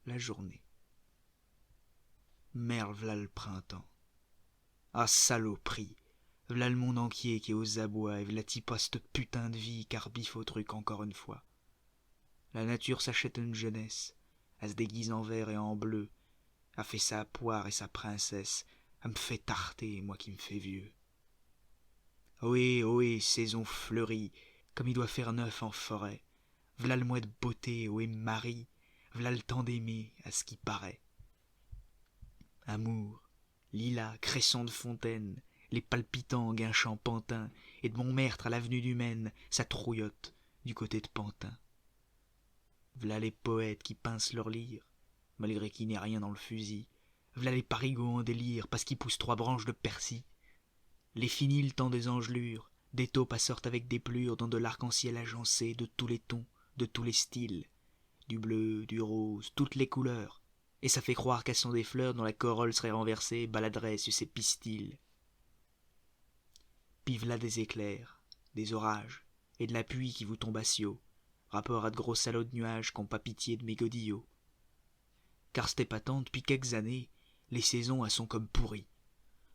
la journée. Merde, v'là le printemps. Ah saloperie, v'là le monde entier qui est aux abois et v'là pas cette putain de vie qu'arbiffe au truc encore une fois. La nature s'achète une jeunesse, elle se déguise en vert et en bleu, a fait sa poire et sa princesse, elle me fait tarter, moi qui me fais vieux. Ohé, ohé, saison fleurie, comme il doit faire neuf en forêt, v'là le mois de beauté, ohé Marie, v'là le temps d'aimer, à ce qui paraît. Amour, lilas, cresson de fontaine, les palpitants guinchant Pantin, et de Montmartre à l'avenue du Maine, ça trouillote du côté de Pantin. V'là les poètes qui pincent leur lyre, malgré qu'il n'y ait rien dans le fusil. V'là les parigots en délire, parce qu'ils poussent 3 branches de persil. Les finis le temps des engelures, des taupes sortent avec des plures dans de l'arc-en-ciel agencé de tous les tons, de tous les styles. Du bleu, du rose, toutes les couleurs. Et ça fait croire qu'elles sont des fleurs dont la corolle serait renversée, baladerait sur ses pistils. Puis v'là des éclairs, des orages, et de la pluie qui vous tombe à ciot, rapport à de gros salauds de nuages qu'ont pas pitié de mes godillots. Car c'est épatant, depuis quelques années, les saisons elles sont comme pourries.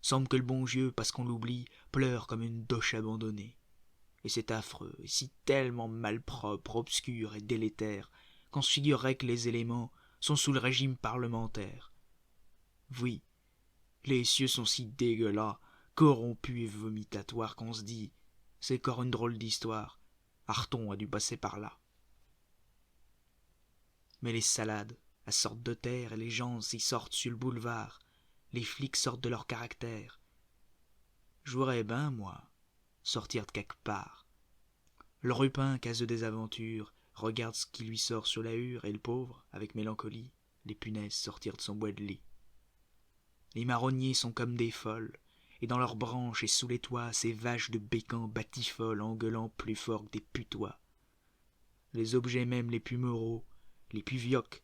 Semble que le bon Dieu, parce qu'on l'oublie, pleure comme une doche abandonnée. Et c'est affreux, et si tellement malpropre, obscur et délétère, qu'on se figurerait que les éléments sont sous le régime parlementaire. Oui, les cieux sont si dégueulas, corrompus et vomitatoires qu'on se dit, c'est encore une drôle d'histoire, Arton a dû passer par là. Mais les salades, elles sortent de terre et les gens s'y sortent sur le boulevard, les flics sortent de leur caractère. J'voudrais ben, moi, sortir de quelque part. Le rupin, caseux des aventures, regarde ce qui lui sort sur la hure, et le pauvre, avec mélancolie, les punaises sortir de son bois de lit. Les marronniers sont comme des folles, et dans leurs branches et sous les toits, ces vaches de bécans batifolent en gueulant plus fort que des putois. Les objets même les plus moraux, les plus vioques,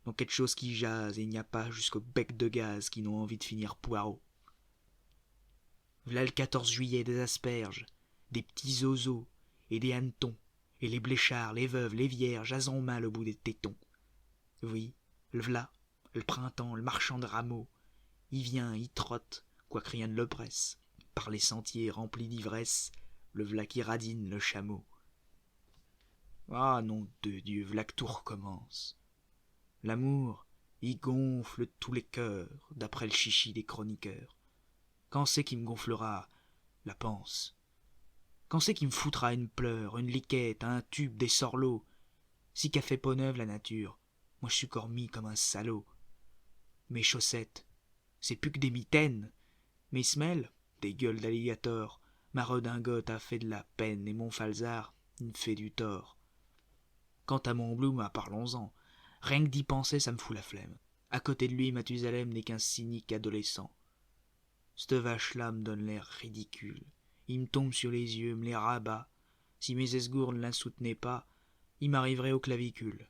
n'ont quelque chose qui jase, et il n'y a pas jusqu'au bec de gaz qui n'ont envie de finir poireaux. V'là le 14 juillet des asperges, des petits oiseaux et des hannetons, et les bléchards, les veuves, les vierges, elles ont mal au bout des tétons. Oui, le v'là, le printemps, le marchand de rameaux, il vient, il trotte, quoique rien ne le presse, par les sentiers remplis d'ivresse, le v'là qui radine le chameau. Ah nom de Dieu, v'là que tout recommence. L'amour, il gonfle tous les cœurs, d'après le chichi des chroniqueurs. Quand c'est qui me gonflera la panse? Quand c'est qui me foutra une pleure, une liquette, un tube, des sorlots? Si qu'a fait peau neuve la nature, moi je suis corps mis comme un salaud. Mes chaussettes, c'est plus que des mitaines. Mes semelles, des gueules d'alligator. Ma redingote a fait de la peine et mon falzar, il me fait du tort. Quant à mon Bloom, parlons-en. Rien que d'y penser, ça me fout la flemme. À côté de lui, Mathusalem n'est qu'un cynique adolescent. C'te vache-là me donne l'air ridicule. Il me tombe sur les yeux, me les rabat. Si mes esgours ne la soutenaient pas, il m'arriverait aux clavicules.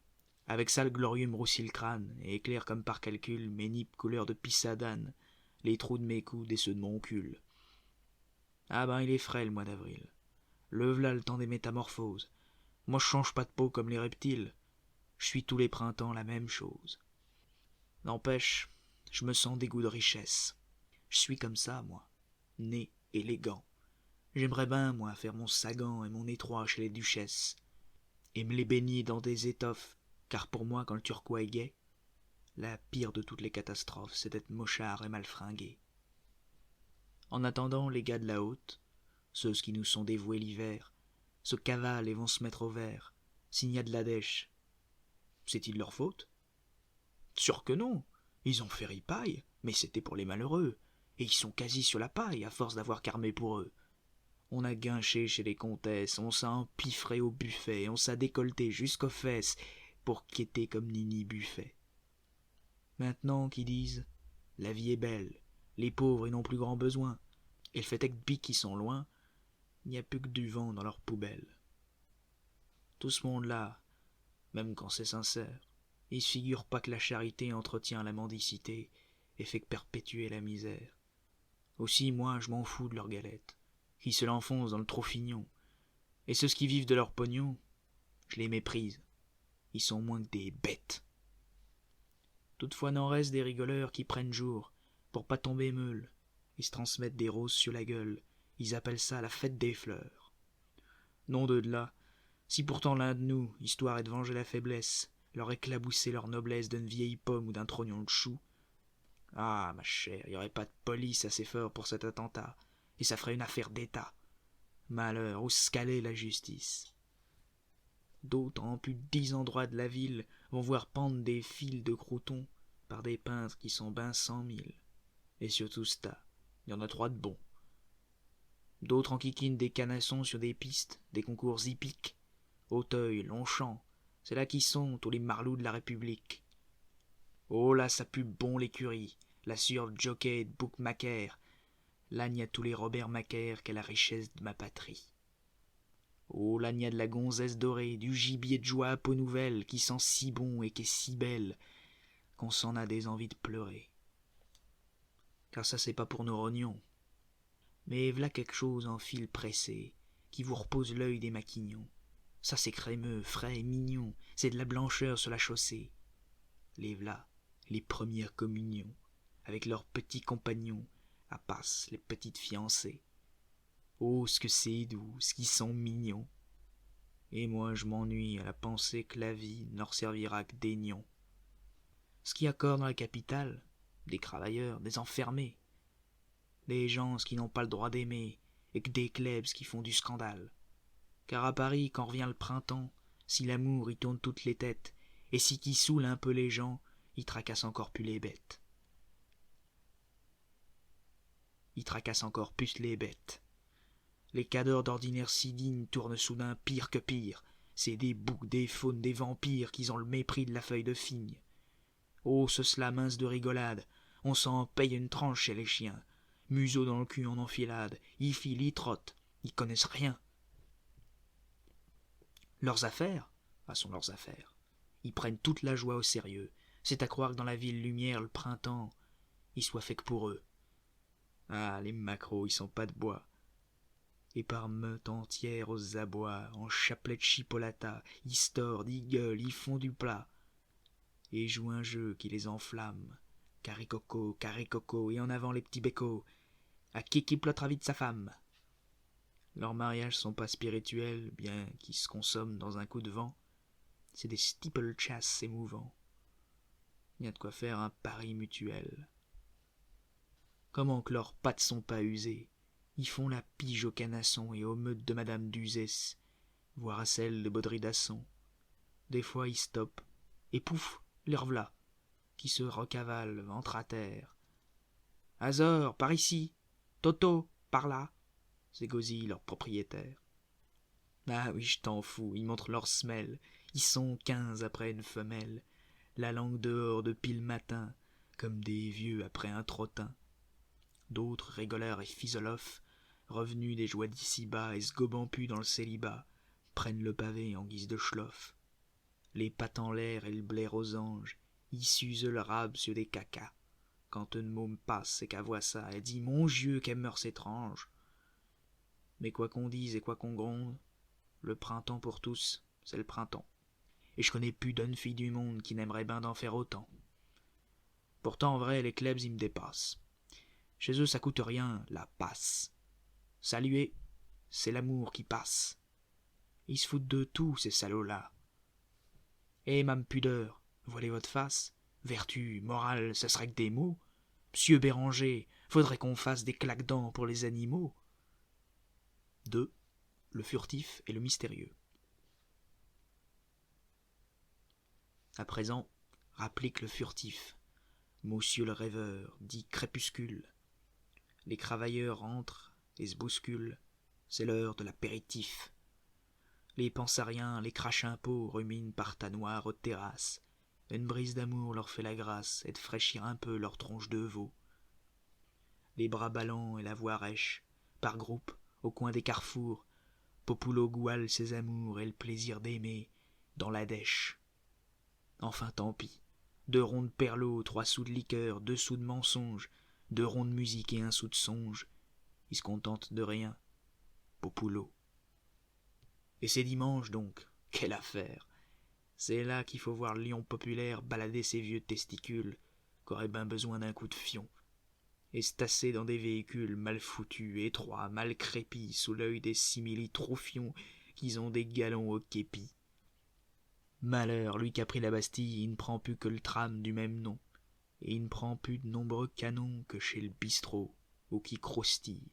Avec ça, le glorieux me roussit le crâne, et éclaire comme par calcul mes nippes couleur de pissadane, les trous de mes coudes et ceux de mon cul. Ah ben, il est frais le mois d'avril. Le v'là le temps des métamorphoses. Moi je change pas de peau comme les reptiles. Je suis tous les printemps la même chose. N'empêche, je me sens des goûts de richesse. Je suis comme ça, moi, né élégant. J'aimerais bien, moi, faire mon sagan et mon étroit chez les duchesses, et me les baigner dans des étoffes, car pour moi, quand le turquois est gai, la pire de toutes les catastrophes, c'est d'être mochard et mal fringué. En attendant, les gars de la haute, ceux qui nous sont dévoués l'hiver, se cavalent et vont se mettre au vert, s'il y a de la dèche. C'est-il leur faute? Sûr que non. Ils ont fait ripaille, mais c'était pour les malheureux, et ils sont quasi sur la paille, à force d'avoir carmé pour eux. On a guinché chez les comtesses, on s'a empiffré au buffet, on s'a décolleté jusqu'aux fesses pour quitter comme Nini Buffet. Maintenant qu'ils disent « La vie est belle, les pauvres ils n'ont plus grand besoin, et le fait est que depuis qu'ils sont loin, il n'y a plus que du vent dans leurs poubelles. » Tout ce monde-là, même quand c'est sincère, il se figure pas que la charité entretient la mendicité et fait que perpétuer la misère. Aussi, moi, je m'en fous de leur galette, qui se l'enfoncent dans le trop fignon. Et ceux qui vivent de leur pognon, je les méprise. Ils sont moins que des bêtes. Toutefois n'en reste des rigoleurs qui prennent jour, pour pas tomber meule. Ils se transmettent des roses sur la gueule, ils appellent ça la fête des fleurs. Nom de là, si pourtant l'un de nous, histoire est de venger la faiblesse, leur éclabousser leur noblesse d'une vieille pomme ou d'un trognon de chou. Ah, ma chère, y aurait pas de police assez fort pour cet attentat, et ça ferait une affaire d'État. Malheur, où se calait la justice? D'autres, en plus de 10 endroits de la ville, vont voir pendre des fils de croutons par des peintres qui sont ben 100 000. Et sur tout ce tas, y en a 3 de bons. D'autres enquiquinent des canassons sur des pistes, des concours hippiques. Auteuil, Longchamp, c'est là qui sont tous les marlous de la République. Oh là, ça pue bon l'écurie, la sûre jockey de bookmaker. Là n'y a tous les Robert Macaire qu'est la richesse de ma patrie. Oh là n'y a de la gonzesse dorée, du gibier de joie à peau nouvelle, qui sent si bon et qui est si belle, qu'on s'en a des envies de pleurer. Car ça c'est pas pour nos rognons. Mais v'là quelque chose en fil pressé, qui vous repose l'œil des maquignons. Ça c'est crémeux, frais et mignon, c'est de la blancheur sur la chaussée. Les v'là, les premières communions, avec leurs petits compagnons, à passe les petites fiancées. Oh, ce que c'est doux, ce qu'ils sont mignons. Et moi je m'ennuie à la pensée que la vie ne leur servira que des nions. Ce qu'il y a corps dans la capitale, des travailleurs, des enfermés, des gens qui n'ont pas le droit d'aimer, et que des klebs qui font du scandale. Car à Paris, quand revient le printemps, si l'amour y tourne toutes les têtes, et si qui saoule un peu les gens, il tracasse encore plus les bêtes. Il tracasse encore plus les bêtes. Les cadors d'ordinaire si dignes tournent soudain pire que pire. C'est des boucs, des faunes, des vampires qui ont le mépris de la feuille de figne. Oh, ce cela mince de rigolade, on s'en paye une tranche chez les chiens. Museau dans le cul en enfilade, ils filent, ils trottent, ils connaissent rien. Leurs affaires, sont leurs affaires. Ils prennent toute la joie au sérieux. C'est à croire que dans la ville lumière, le printemps, il soit fait que pour eux. Ah, les macros, ils sont pas de bois. Et par meute entière aux abois, en chapelet de chipolata, ils se tordent, ils gueulent, ils font du plat. Et jouent un jeu qui les enflamme. Caricoco, et en avant les petits bécots. À qui plottera vite sa femme? Leurs mariages sont pas spirituels, bien qu'ils se consomment dans un coup de vent. C'est des steeple-chass émouvants. Il y a de quoi faire un pari mutuel. Comment que leurs pattes sont pas usées? Ils font la pige au canasson et aux meutes de Madame d'Uzès, voire à celle de Baudry-Dasson. Des fois ils stoppent, et pouf, les rev'là, qui se recavalent ventre à terre. Azor, par ici, Toto, par là, s'égosillent leurs propriétaires. Ah oui, je t'en fous, ils montrent leurs semelles, ils sont 15 après une femelle, la langue dehors depuis le matin, comme des vieux après un trottin. D'autres rigoleurs et physolophes, revenus des joies d'ici-bas et se gobant pu dans le célibat, prennent le pavé en guise de schloff. Les pattes en l'air et le blaire aux anges, ils s'usent le rab sur des cacas. Quand une môme passe et qu'elle voit ça, elle dit « Mon Dieu, quelle mœurs étrange !» Mais quoi qu'on dise et quoi qu'on gronde, le printemps pour tous, c'est le printemps. Et je connais plus d'une fille du monde qui n'aimerait ben d'en faire autant. Pourtant, en vrai, les klebs, ils me dépassent. Chez eux, ça coûte rien, la passe. Saluer, c'est l'amour qui passe. Ils se foutent de tout, ces salauds-là. Eh, mame pudeur, voilez votre face. Vertu, morale, ce serait que des mots. Monsieur Béranger, faudrait qu'on fasse des claques-dents pour les animaux. 2. Le furtif et le mystérieux. À présent, rapplique le furtif. Monsieur le rêveur, dit crépuscule. Les cravailleurs entrent et se bousculent. C'est l'heure de l'apéritif. Les pensariens, les crache-impôts ruminent par ta noire aux terrasses. Une brise d'amour leur fait la grâce et de fraîchir un peu leur tronche de veau. Les bras ballants et la voix rêche, par groupes, au coin des carrefours, Populo gouale ses amours et le plaisir d'aimer dans la dèche. Enfin tant pis, 2 ronds de perlots, 3 sous de liqueur, 2 sous de mensonge, 2 ronds de musique et 1 sou de songe. Ils se contentent de rien. Populo. Et c'est dimanche donc, quelle affaire! C'est là qu'il faut voir le lion populaire balader ses vieux testicules, qu'aurait ben besoin d'un coup de fion, et se tasser dans des véhicules mal foutus, étroits, mal crépis, sous l'œil des simili-troufions qui ont des galons au képi. Malheur, lui qui a pris la Bastille, il ne prend plus que le tram du même nom, et il ne prend plus de nombreux canons que chez le bistrot, ou qui croustille.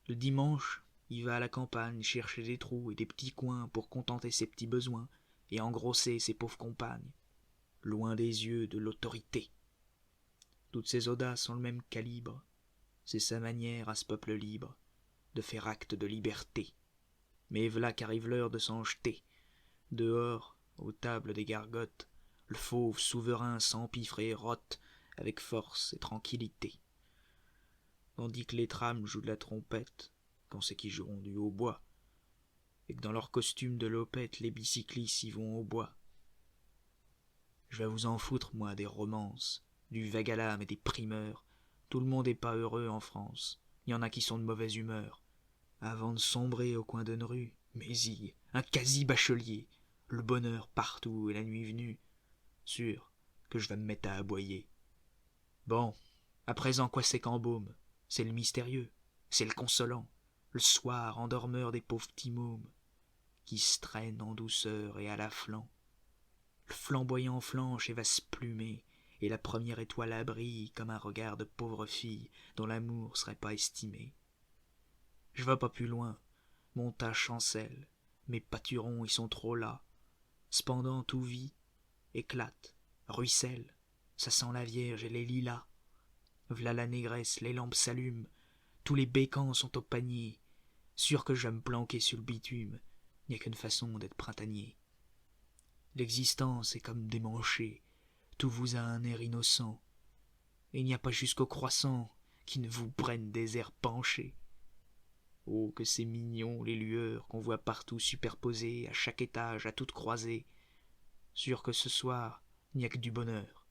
Le dimanche, il va à la campagne chercher des trous et des petits coins pour contenter ses petits besoins et engrosser ses pauvres compagnes, loin des yeux de l'autorité. Toutes ces audaces ont le même calibre, c'est sa manière à ce peuple libre de faire acte de liberté. Mais v'là qu'arrive l'heure de s'en jeter. Dehors, aux tables des gargotes, le fauve souverain s'empiffre et rote avec force et tranquillité. Tandis que les trams jouent de la trompette, quand c'est qu'ils joueront du hautbois, et que dans leur costume de lopette les bicyclistes y vont au bois. Je vais vous en foutre, moi, des romances, du vague à l'âme et des primeurs. Tout le monde est pas heureux en France. Il y en a qui sont de mauvaise humeur. Avant de sombrer au coin d'une rue, mais un quasi-bachelier, le bonheur partout et la nuit venue, sûr que je vais me mettre à aboyer. Bon, à présent quoi c'est qu'embaume? C'est le mystérieux, c'est le consolant, le soir endormeur des pauvres petits mômes, qui se traînent en douceur et à la flanc. Le flamboyant flanche et va se plumer, et la première étoile brille comme un regard de pauvre fille dont l'amour serait pas estimé. Je vas pas plus loin, mon tas chancelle, mes pâturons y sont trop là. Cependant tout vit, éclate, ruisselle, ça sent la vierge et les lilas. V'là la négresse, les lampes s'allument, tous les bécans sont au panier. Sûr que je vais me planquer sur le bitume, n'y a qu'une façon d'être printanier. L'existence est comme démanchée, tout vous a un air innocent, et il n'y a pas jusqu'au croissant qui ne vous prenne des airs penchés. Oh, que c'est mignon, les lueurs qu'on voit partout superposées, à chaque étage, à toutes croisées. Sûr que ce soir, il n'y a que du bonheur.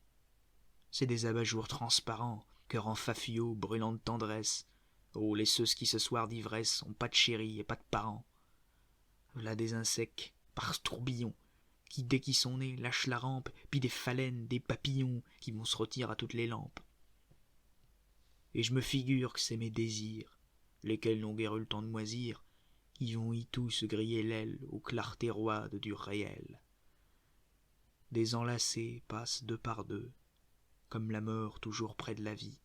C'est des abat-jours transparents, cœur en fafio, brûlant de tendresse. Oh, les ceux qui ce soir d'ivresse ont pas de chéri et pas de parents. V'là des insectes, par tourbillons, qui dès qu'ils sont nés lâchent la rampe, puis des phalènes, des papillons qui vont se rôtir à toutes les lampes. Et je me figure que c'est mes désirs, lesquels n'ont guère eu le temps de moisir, qui vont y tous se griller l'aile aux clartés roides du réel. Des enlacés passent deux par deux, comme la mort toujours près de la vie.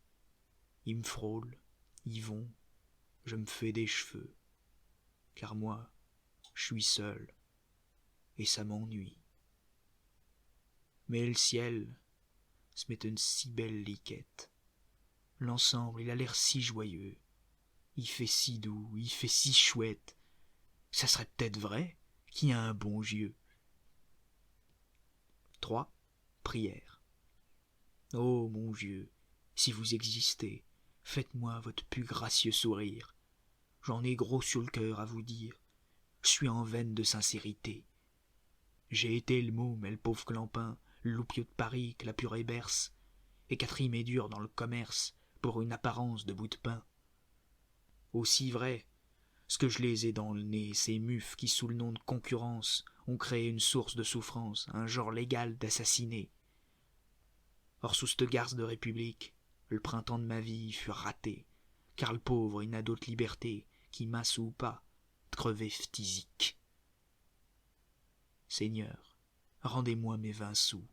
Ils me frôlent, y vont, je me fais des cheveux, car moi, je suis seul, et ça m'ennuie. Mais le ciel se met une si belle liquette. L'ensemble, il a l'air si joyeux. Il fait si doux, il fait si chouette. Ça serait peut-être vrai qu'il y a un bon Dieu. 3. Prière. Oh mon Dieu, si vous existez, faites-moi votre plus gracieux sourire. J'en ai gros sur le cœur à vous dire. Je suis en veine de sincérité. J'ai été le môme et le pauvre clampin, le loupiot de Paris que la purée berce, et qu'a est dur dans le commerce pour une apparence de bout de pain. Aussi vrai, ce que je les ai dans le nez, ces mufs qui, sous le nom de concurrence, ont créé une source de souffrance, un genre légal d'assassiner. Or, sous cette garce de république, le printemps de ma vie fut raté, car le pauvre, il n'a d'autre liberté, qui masse ou pas, de crever phtisique. Seigneur, rendez-moi mes 20 sous,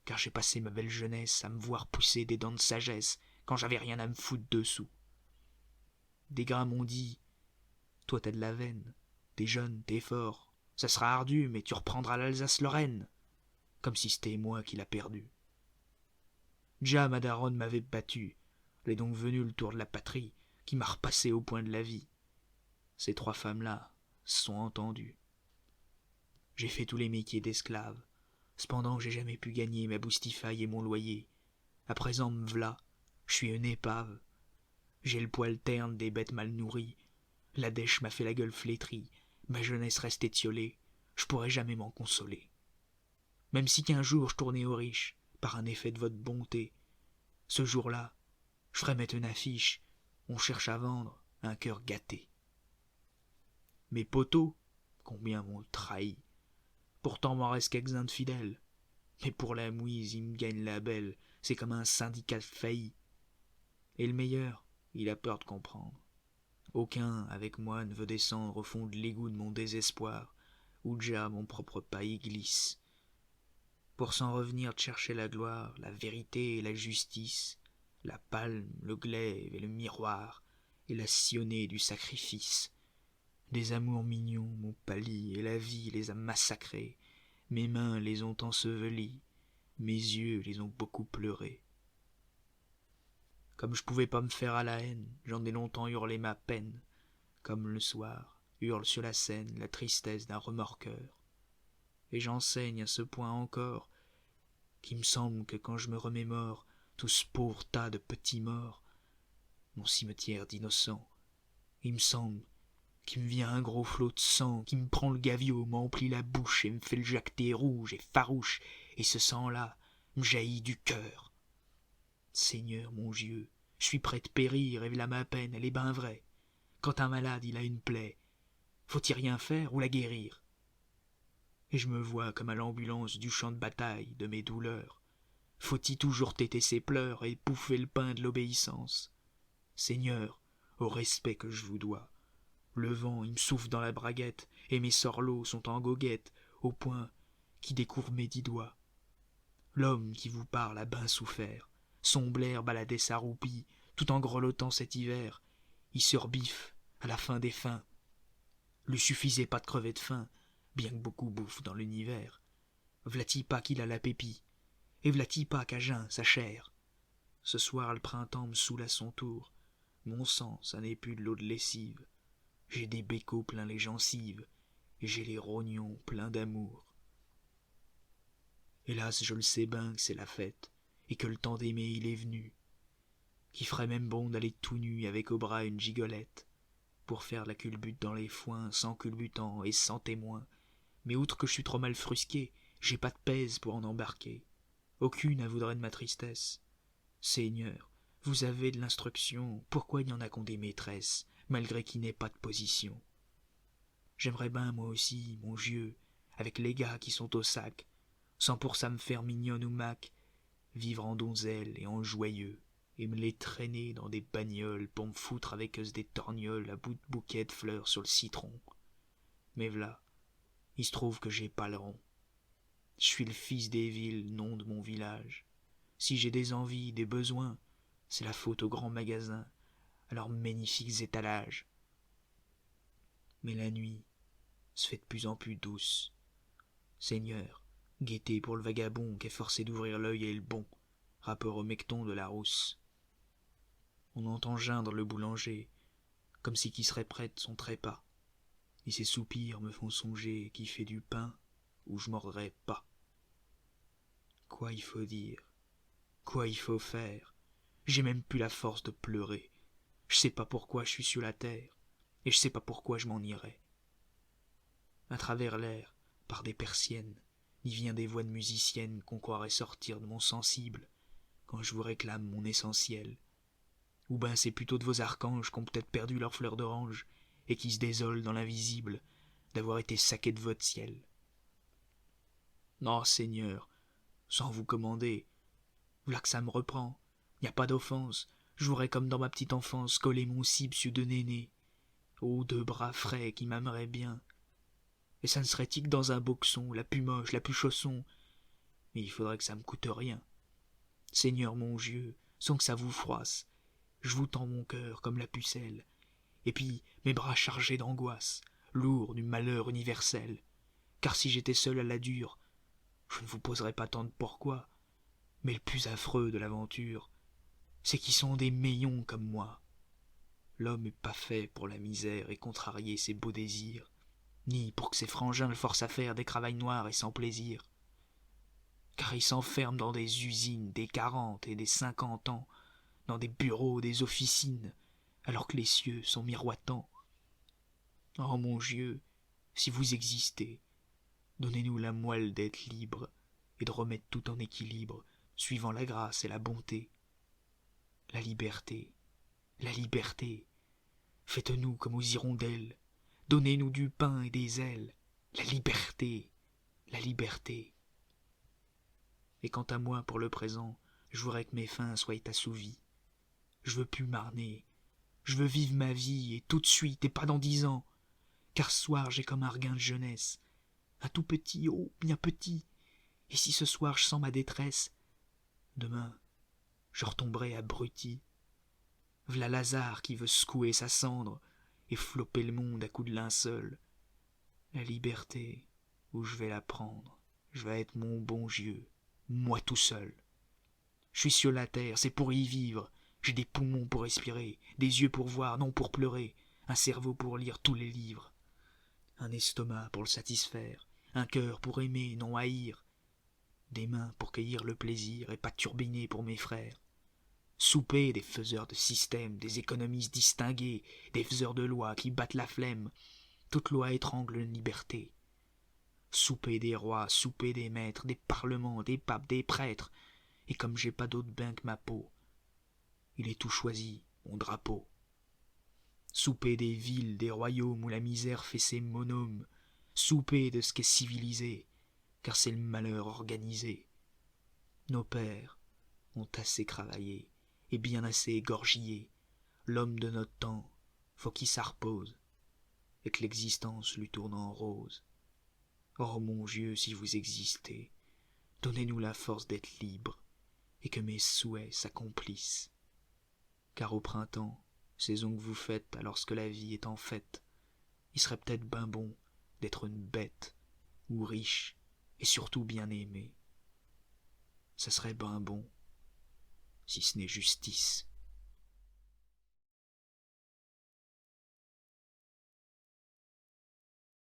car j'ai passé ma belle jeunesse à me voir pousser des dents de sagesse quand j'avais rien à me foutre dessous. Des gras m'ont dit, toi t'as de la veine, t'es jeune, t'es fort, ça sera ardu, mais tu reprendras l'Alsace-Lorraine, comme si c'était moi qui l'a perdu. Déjà ma daronne m'avait battu, elle est donc venue le tour de la patrie, qui m'a repassé au point de la vie. Ces 3 femmes-là se sont entendues. J'ai fait tous les métiers d'esclave, cependant j'ai jamais pu gagner ma boustifaille et mon loyer. À présent me v'là, je suis une épave. J'ai le poil terne des bêtes mal nourries, la dèche m'a fait la gueule flétrie, ma jeunesse reste étiolée, je pourrai jamais m'en consoler. Même si qu'un jour je tournais aux riches, par un effet de votre bonté, ce jour-là, je ferai mettre une affiche, on cherche à vendre un cœur gâté. Mes poteaux, combien m'ont trahi, Pourtant m'en reste quelques-uns de fidèles. Mais pour la mouise, il me gagne la belle, c'est comme un syndicat failli. Et le meilleur, il a peur de comprendre. Aucun, avec moi, ne veut descendre au fond de l'égout de mon désespoir, où déjà mon propre pas y glisse. Pour s'en revenir de chercher la gloire, la vérité et la justice, la palme, le glaive et le miroir, et la sillonnée du sacrifice. Des amours mignons m'ont pâli, et la vie les a massacrés. Mes mains les ont ensevelis, mes yeux les ont beaucoup pleurés. Comme je pouvais pas me faire à la haine, j'en ai longtemps hurlé ma peine, comme le soir hurle sur la scène la tristesse d'un remorqueur. Et j'enseigne à ce point encore, qu'il me semble que quand je me remémore tout ce pauvre tas de petits morts, mon cimetière d'innocents, il me semble qu'il me vient un gros flot de sang, qui me prend le gavio, m'emplit la bouche et me fait le jacter rouge et farouche, et ce sang-là me jaillit du cœur. Seigneur mon Dieu, je suis prêt de périr, et v'là ma peine, elle est ben vraie. Quand un malade il a une plaie, faut-il rien faire ou la guérir? Et je me vois comme à l'ambulance du champ de bataille de mes douleurs. Faut-il toujours têter ses pleurs et bouffer le pain de l'obéissance? Seigneur, au respect que je vous dois, le vent il me souffle dans la braguette, et mes sorlots sont en goguette, au point qui découvre mes 10 doigts. L'homme qui vous parle a ben souffert, son blaire baladait sa roupie, tout en grelottant cet hiver. Il se rebiffe à la fin des fins. Lui suffisait pas de crever de faim, bien que beaucoup bouffent dans l'univers. V'là-t-il pas qu'il a la pépie, et v'là-t-il pas qu'à jeun sa chair. Ce soir le printemps me saoule à son tour, mon sang ça n'est plus de l'eau de lessive. J'ai des bécots plein les gencives, et j'ai les rognons pleins d'amour. Hélas, je le sais ben que c'est la fête, et que le temps d'aimer il est venu, qui ferait même bon d'aller tout nu avec au bras une gigolette, pour faire la culbute dans les foins, sans culbutant et sans témoin. Mais outre que je suis trop mal frusqué, j'ai pas de pèse pour en embarquer. Aucune avouerait de ma tristesse. Seigneur, vous avez de l'instruction, pourquoi il y en a qu'ont des maîtresses, malgré qu'il n'ait pas de position? J'aimerais ben moi aussi, mon Dieu, avec les gars qui sont au sac, sans pour ça me faire mignonne ou mac, vivre en donzelle et en joyeux, et me les traîner dans des bagnoles pour me foutre avec eux des torgnoles à bout de bouquets de fleurs sur le citron. Mais v'là, il se trouve que j'ai pas le rond. Je suis le fils des villes, nom de mon village. Si j'ai des envies, des besoins, c'est la faute aux grands magasins, à leurs magnifiques étalages. Mais la nuit se fait de plus en plus douce. Seigneur, gaieté pour le vagabond qu'est forcé d'ouvrir l'œil et le bon, rapport au mecton de la rousse. On entend geindre le boulanger, comme si qui serait près de son trépas, et ses soupirs me font songer qui fait du pain où je mordrai pas. Quoi il faut dire, quoi il faut faire, j'ai même plus la force de pleurer. Je sais pas pourquoi je suis sur la terre, et je sais pas pourquoi je m'en irai. À travers l'air, par des persiennes, y vient des voix de musiciennes qu'on croirait sortir de mon sensible, quand je vous réclame mon essentiel. Ou ben c'est plutôt de vos archanges qu'ont peut-être perdu leurs fleurs d'orange, et qui se désolent dans l'invisible d'avoir été saqués de votre ciel. Non, Seigneur, sans vous commander, v'là que ça me reprend, y a pas d'offense, j'aurais comme dans ma petite enfance collé mon cible sur deux nénés, ô deux bras frais qui m'aimeraient bien. Et ça ne serait-il que dans un boxon, la plus moche, la plus chausson, mais il faudrait que ça me coûte rien. Seigneur mon Dieu, sans que ça vous froisse, je vous tends mon cœur comme la pucelle, et puis mes bras chargés d'angoisse, lourds du malheur universel. Car si j'étais seul à la dure, je ne vous poserais pas tant de pourquoi, mais le plus affreux de l'aventure, c'est qu'ils sont des meillons comme moi. L'homme est pas fait pour la misère et contrarier ses beaux désirs, ni pour que ses frangins le forcent à faire des travails noirs et sans plaisir. Car ils s'enferment dans des usines des 40 et des 50 ans, dans des bureaux, des officines, alors que les cieux sont miroitants. Oh mon Dieu, si vous existez, donnez-nous la moelle d'être libres et de remettre tout en équilibre, suivant la grâce et la bonté. La liberté, la liberté, faites-nous comme aux hirondelles, donnez-nous du pain et des ailes, la liberté, la liberté. Et quant à moi, pour le présent, je voudrais que mes fins soient assouvies. Je veux plus marner, je veux vivre ma vie, et tout de suite, et pas dans 10 ans. Car ce soir j'ai comme un regain de jeunesse, un tout petit, oh, bien petit. Et si ce soir je sens ma détresse, demain je retomberai abruti. V'là Lazare qui veut secouer sa cendre et flopper le monde à coups de linceul. La liberté, où je vais la prendre, je vais être mon bon Dieu, moi tout seul. Je suis sur la terre, c'est pour y vivre. J'ai des poumons pour respirer, des yeux pour voir, non pour pleurer, un cerveau pour lire tous les livres, un estomac pour le satisfaire, un cœur pour aimer, non haïr, des mains pour cueillir le plaisir et pas turbiner pour mes frères. Souper des faiseurs de système, des économistes distingués, des faiseurs de lois qui battent la flemme. Toute loi étrangle une liberté. Souper des rois, souper des maîtres, des parlements, des papes, des prêtres. Et comme j'ai pas d'autre bain que ma peau, il est tout choisi, mon drapeau. Souper des villes, des royaumes où la misère fait ses monômes. Souper de ce qu'est civilisé, car c'est le malheur organisé. Nos pères ont assez travaillé et bien assez égorgillé. L'homme de notre temps, faut qu'il s'arrepose et que l'existence lui tourne en rose. Oh mon Dieu, si vous existez, donnez-nous la force d'être libres et que mes souhaits s'accomplissent. Car au printemps, saison que vous faites alors que la vie est en fête, il serait peut-être ben bon d'être une bête ou riche et surtout bien aimé. Ça serait ben bon, si ce n'est justice.